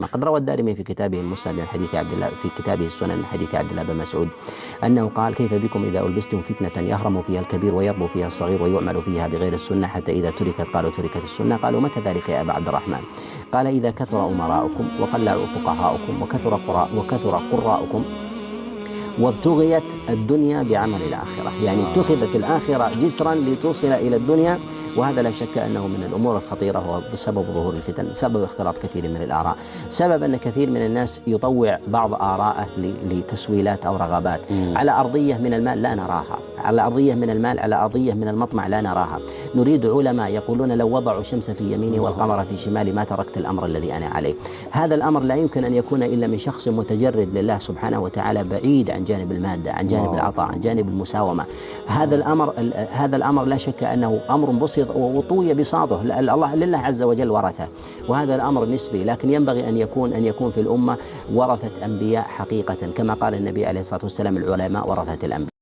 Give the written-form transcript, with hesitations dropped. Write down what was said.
قد روى الدارمي في كتابه المسند من حديث عبد الله في كتابه السنن من حديث عبد الله بن مسعود أنه قال: كيف بكم إذا ألبستم فتنة يهرم فيها الكبير ويربو فيها الصغير ويعمل فيها بغير السنة حتى إذا تركت قالوا تركت السنة. قالوا: متى ذلك يا أبا عبد الرحمن؟ قال: إذا كثر أمراؤكم وقل فقهاؤكم وكثر قراؤكم وابتغيت الدنيا بعمل الآخرة. يعني اتخذت الآخرة جسرا لتوصل إلى الدنيا، وهذا لا شك أنه من الأمور الخطيرة وسبب ظهور الفتن، سبب اختلاط كثير من الآراء، سبب أن كثير من الناس يطوع بعض آراءه لتسويلات أو رغبات على أرضية من المال لا نراها، على أرضية من المال، على أرضية من المطمع لا نراها. نريد علماء يقولون: لو وضعوا الشمس في يميني والقمر في شمالي ما تركت الأمر الذي أنا عليه. هذا الأمر لا يمكن أن يكون إلا من شخص متجرد لله سبحانه وتعالى، بعيد عن جانب المادة، عن جانب العطاء، عن جانب المساومة. هذا الأمر لا شك أنه أمر بسيط وطوي بساطه، الله لله عز وجل ورثه، وهذا الأمر نسبي، لكن ينبغي أن يكون في الأمة ورثة أنبياء حقيقة، كما قال النبي عليه الصلاة والسلام: العلماء ورثة الأنبياء.